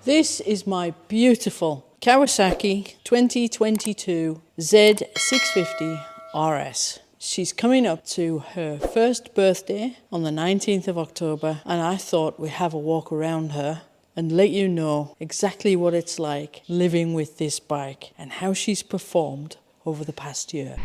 This is my beautiful Kawasaki 2022 Z650 RS. She's coming up to her first birthday on the 19th of October, and I thought we'd have a walk around her and let you know exactly what it's like living with this bike and how she's performed over the past year.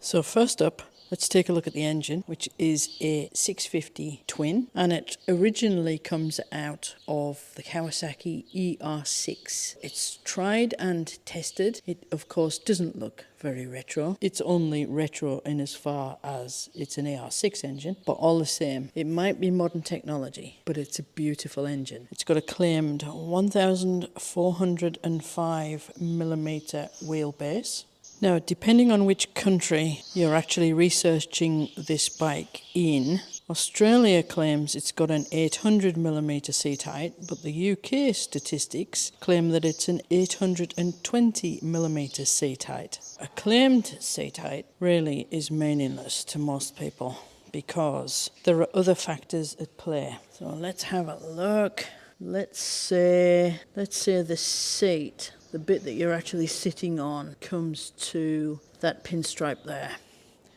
So first up, let's take a look at the engine, which is a 650 twin, and it originally comes out of the Kawasaki ER6. It's tried and tested. It, of course, doesn't look very retro. It's only retro in as far as it's an AR6 engine, but all the same, it might be modern technology, but it's a beautiful engine. It's got a claimed 1,405 millimeter wheelbase. Now, depending on which country you're actually researching this bike in, Australia claims it's got an 800mm seat height, but the UK statistics claim that it's an 820mm seat height. A claimed seat height really is meaningless to most people because there are other factors at play. So let's have a look. Let's say the seat, the bit that you're actually sitting on, comes to that pinstripe there.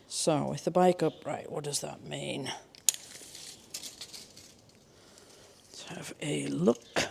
So with the bike upright, what does that mean? Let's have a look.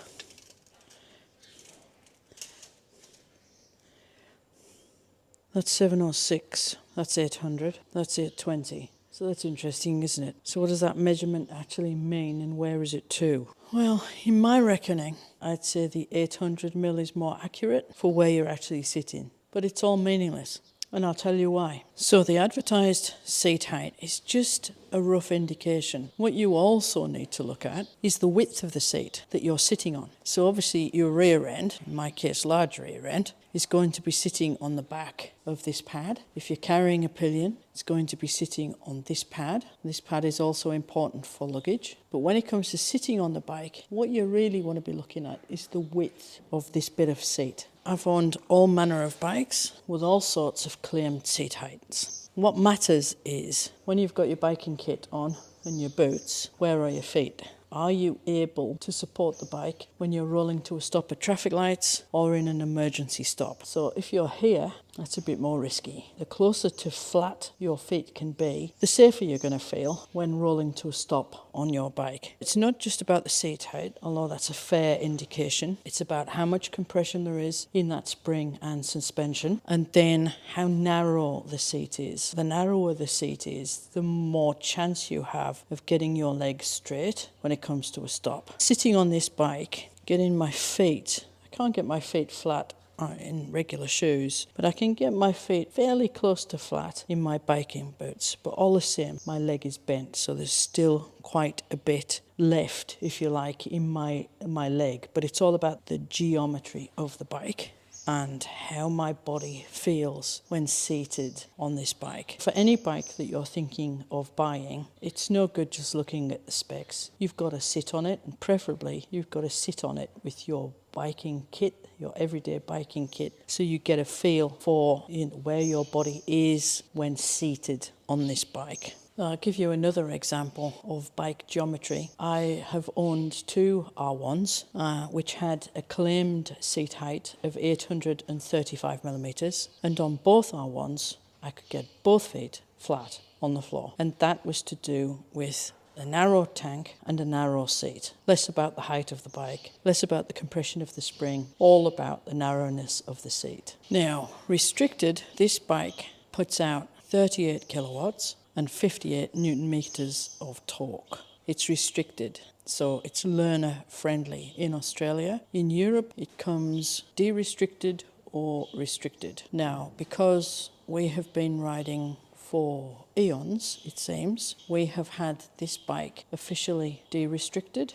That's 706, that's 800, that's 820. So that's interesting, isn't it? So what does that measurement actually mean, and where is it to? Well, in my reckoning, I'd say the 800mm is more accurate for where you're actually sitting, but it's all meaningless, and I'll tell you why. So the advertised seat height is just a rough indication. What you also need to look at is the width of the seat that you're sitting on. So obviously your rear end, in my case large rear end, is going to be sitting on the back of this pad. If you're carrying a pillion, it's going to be sitting on this pad. This pad is also important for luggage. But when it comes to sitting on the bike, what you really want to be looking at is the width of this bit of seat. I've owned all manner of bikes with all sorts of claimed seat heights. What matters is when you've got your biking kit on and your boots, where are your feet? Are you able to support the bike when you're rolling to a stop at traffic lights or in an emergency stop? So if you're here, that's a bit more risky. The closer to flat your feet can be, the safer you're going to feel when rolling to a stop on your bike. It's not just about the seat height, although that's a fair indication. It's about how much compression there is in that spring and suspension, and then how narrow the seat is. The narrower the seat is, the more chance you have of getting your legs straight when it comes to a stop. Sitting on this bike, getting my feet, I can't get my feet flat in regular shoes, but I can get my feet fairly close to flat in my biking boots, but all the same my leg is bent, so there's still quite a bit left, if you like, in my leg. But it's all about the geometry of the bike and how my body feels when seated on this bike. For any bike that you're thinking of buying, it's no good just looking at the specs. You've got to sit on it, and preferably you've got to sit on it with your biking kit, your everyday biking kit, so you get a feel for where your body is when seated on this bike. I'll give you another example of bike geometry. I have owned two R1s, which had a claimed seat height of 835mm, and on both R1s, I could get both feet flat on the floor. And that was to do with a narrow tank and a narrow seat. Less about the height of the bike, less about the compression of the spring, all about the narrowness of the seat. Now, restricted, this bike puts out 38 kilowatts and 58 newton meters of torque. It's restricted, so it's learner friendly in Australia. In Europe, it comes de-restricted or restricted. Now, because we have been riding for eons, it seems, we have had this bike officially de-restricted.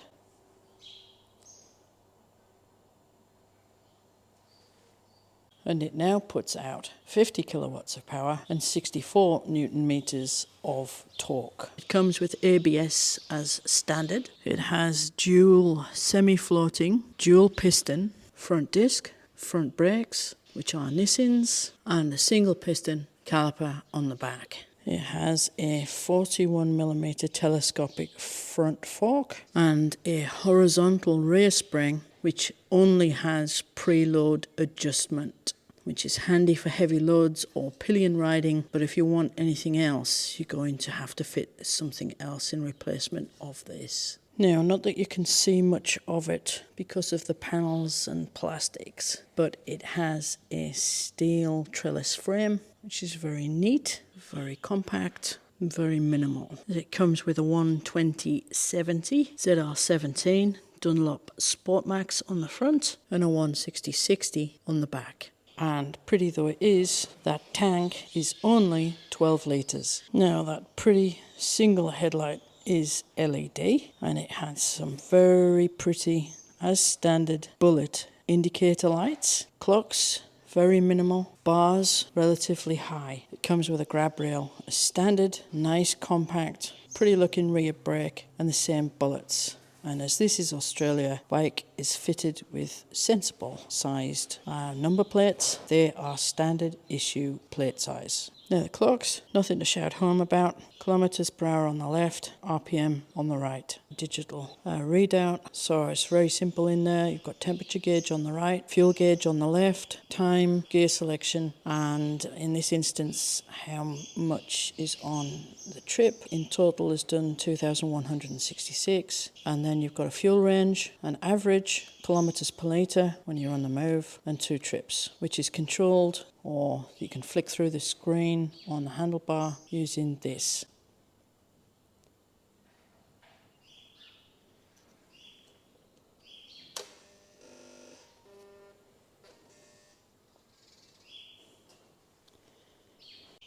And it now puts out 50 kilowatts of power and 64 newton meters of torque. It comes with ABS as standard. It has dual semi-floating, dual piston, front disc, front brakes, which are Nissins, and a single piston caliper on the back. It has a 41mm telescopic front fork and a horizontal rear spring which only has preload adjustment, which is handy for heavy loads or pillion riding, but if you want anything else, you're going to have to fit something else in replacement of this. Now, not that you can see much of it because of the panels and plastics, but it has a steel trellis frame, which is very neat, very compact, and very minimal. It comes with a 120/70 ZR17 Dunlop Sportmax on the front and a 160/60 on the back. And pretty though it is, that tank is only 12 litres. Now, that pretty single headlight is LED, and it has some very pretty, as standard, bullet indicator lights. Clocks, very minimal. Bars, relatively high. It comes with a grab rail, a standard, nice, compact, pretty looking rear brake, and the same bullets. And as this is Australia, bike is fitted with sensible sized number plates. They are standard issue plate size. Now the clocks, nothing to shout home about. Kilometres per hour on the left, RPM on the right. Digital readout. So it's very simple in there. You've got temperature gauge on the right, fuel gauge on the left, time, gear selection, and in this instance, how much is on the trip. In total is done 2,166. And then you've got a fuel range, an average kilometres per litre when you're on the move, and 2 trips, which is controlled, or you can flick through the screen on the handlebar using this.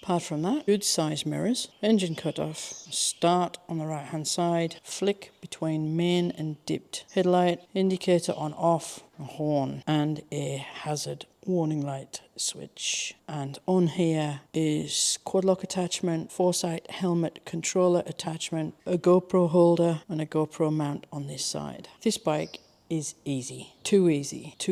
Apart from that, good size mirrors, engine cutoff, start on the right hand side, flick between main and dipped headlight, indicator on off, a horn, and a hazard warning light switch. And on here is quad lock attachment, Foresight helmet controller attachment, a GoPro holder, and a GoPro mount on this side. This bike is easy, too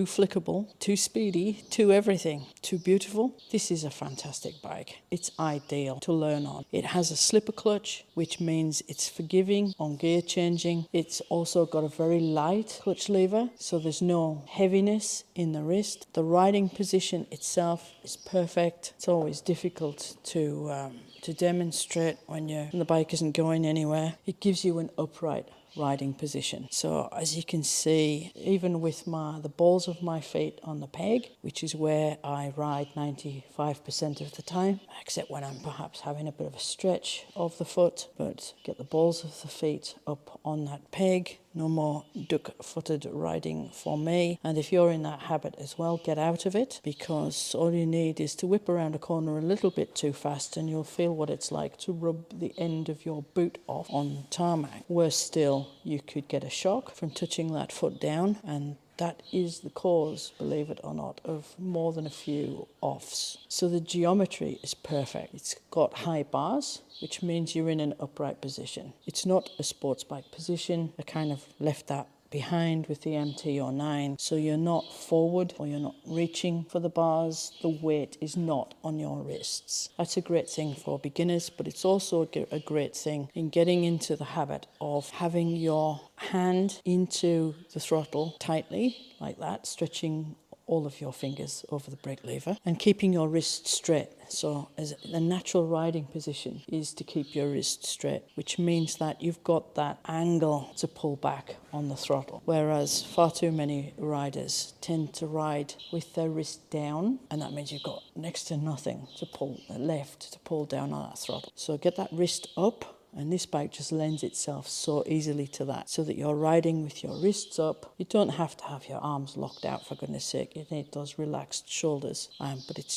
flickable, too speedy, too everything, too beautiful. This is a fantastic bike. It's ideal to learn on. It has a slipper clutch, which means it's forgiving on gear changing. It's also got a very light clutch lever, so there's no heaviness in the wrist. The riding position itself is perfect. It's always difficult to demonstrate when the bike isn't going anywhere. It gives you an upright riding position. So as you can see, even with the balls of my feet on the peg, which is where I ride 95% of the time, except when I'm perhaps having a bit of a stretch of the foot, but get the balls of the feet up on that peg. No more duck-footed riding for me. And if you're in that habit as well, get out of it, because all you need is to whip around a corner a little bit too fast and you'll feel what it's like to rub the end of your boot off on tarmac. Worse still, you could get a shock from touching that foot down, and that is the cause, believe it or not, of more than a few offs. So the geometry is perfect. It's got high bars, which means you're in an upright position. It's not a sports bike position. I kind of left that behind with the MT-09, so you're not forward or you're not reaching for the bars. The weight is not on your wrists. That's a great thing for beginners, but it's also a great thing in getting into the habit of having your hand into the throttle tightly like that, stretching all of your fingers over the brake lever and keeping your wrist straight. So as a natural riding position is to keep your wrist straight, which means that you've got that angle to pull back on the throttle. Whereas far too many riders tend to ride with their wrist down, and that means you've got next to nothing to pull left to pull down on that throttle. So get that wrist up. And this bike just lends itself so easily to that, so that you're riding with your wrists up. You don't have to have your arms locked out, for goodness sake. You need those relaxed shoulders. But it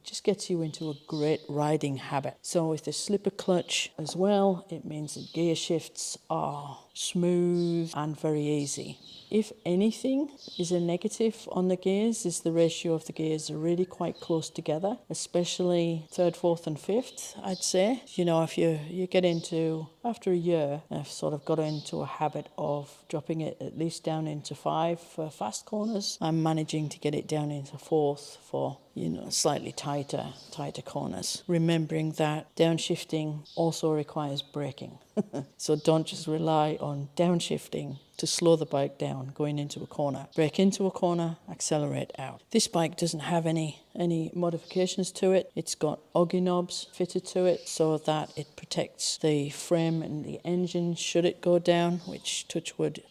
just gets you into a great riding habit. So with the slipper clutch as well, it means that gear shifts are smooth and very easy. If anything is a negative on the gears, is the ratio of the gears are really quite close together, especially third, fourth and fifth, I'd say. You know, if you get into after a year, I've sort of got into a habit of dropping it at least down into 5 for fast corners. I'm managing to get it down into 4th for, slightly tighter corners. Remembering that downshifting also requires braking. So don't just rely on downshifting to slow the bike down going into a corner. Brake into a corner, accelerate out. This bike doesn't have any modifications to it. It's got Oggy knobs fitted to it so that it protects the frame and the engine should it go down, which touch wood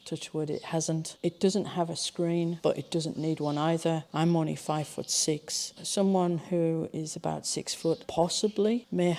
it hasn't. It doesn't have a screen, but it doesn't need one either. I'm only 5'6". Someone who is about 6 foot possibly may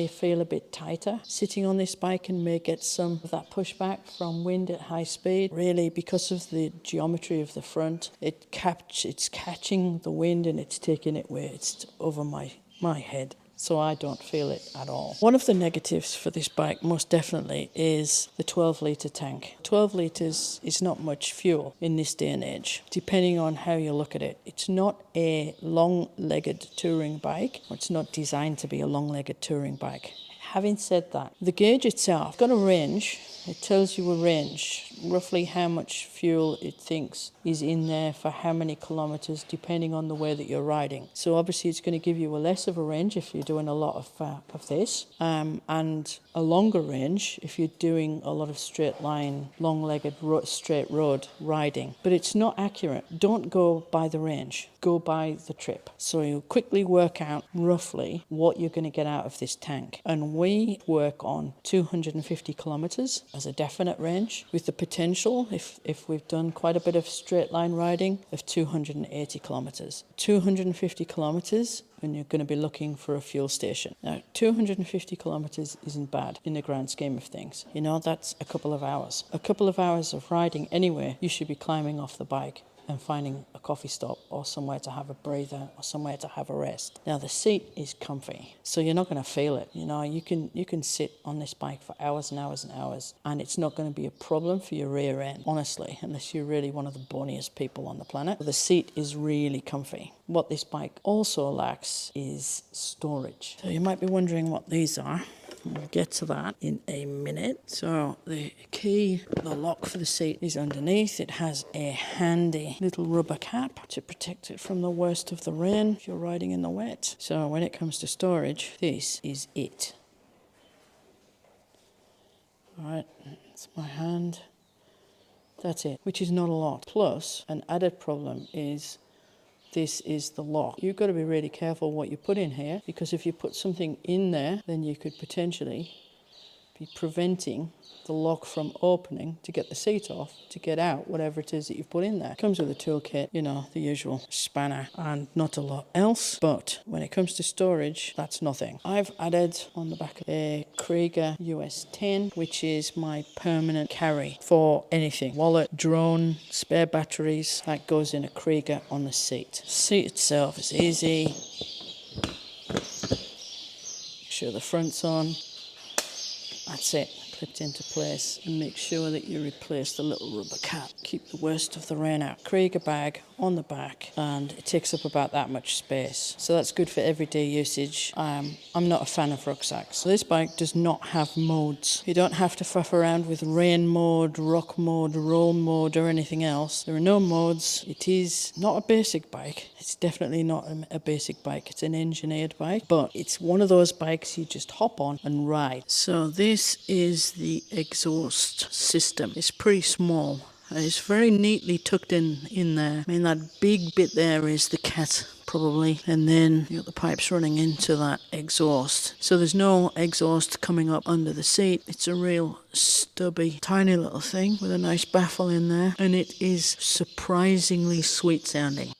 feel a bit tighter sitting on this bike and may get some of that pushback from wind at high speed. Really, because of the geometry of the front, it's catching the wind and it's taking it where it's over my head. So I don't feel it at all. One of the negatives for this bike most definitely is the 12-litre tank. 12 litres is not much fuel in this day and age, depending on how you look at it. It's not a long-legged touring bike, or it's not designed to be a long-legged touring bike. Having said that, the gauge itself got a range. It tells you a range, roughly how much fuel it thinks is in there for how many kilometres, depending on the way that you're riding. So obviously it's going to give you a less of a range if you're doing a lot of this, and a longer range if you're doing a lot of straight line, long-legged, straight road riding. But it's not accurate. Don't go by the range. Go by the trip. So you quickly work out roughly what you're going to get out of this tank. And we work on 250 kilometres as a definite range, with the potential, if we've done quite a bit of straight line riding, of 280 kilometres. 250 kilometres and you're going to be looking for a fuel station. Now, 250 kilometres isn't bad in the grand scheme of things. That's a couple of hours. A couple of hours of riding anywhere, you should be climbing off the bike and finding a coffee stop or somewhere to have a breather or somewhere to have a rest. Now the seat is comfy, so you're not going to feel it. You can sit on this bike for hours and hours and hours, and it's not going to be a problem for your rear end, honestly, unless you're really one of the boniest people on the planet. The seat is really comfy. What this bike also lacks is storage. So you might be wondering what these are. We'll get to that in a minute. So the lock for the seat is underneath. It has a handy little rubber cap to protect it from the worst of the rain if you're riding in the wet. So when it comes to storage, this is it. All right, that's my hand. That's it, which is not a lot. Plus, an added problem is this is the lock. You've got to be really careful what you put in here, because if you put something in there, then you could potentially be preventing the lock from opening to get the seat off, to get out whatever it is that you've put in there. It comes with a toolkit, the usual spanner and not a lot else. But when it comes to storage, that's nothing. I've added on the back of a Kriega US 10, which is my permanent carry for anything. Wallet, drone, spare batteries, that goes in a Kriega on the seat. The seat itself is easy. Make sure the front's on. That's it, clipped into place, and make sure that you replace the little rubber cap. Keep the worst of the rain out. Kriega bag on the back, and it takes up about that much space. So that's good for everyday usage. I'm not a fan of rucksacks. So this bike does not have modes. You don't have to faff around with rain mode, rock mode, roll mode, or anything else. There are no modes. It is not a basic bike. It's definitely not a basic bike. It's an engineered bike, but it's one of those bikes you just hop on and ride. So this is the exhaust system. It's pretty small. It's very neatly tucked in there. I mean, that big bit there is the cat, probably, and then you got the pipes running into that exhaust. So there's no exhaust coming up under the seat. It's a real stubby, tiny little thing with a nice baffle in there, and it is surprisingly sweet sounding.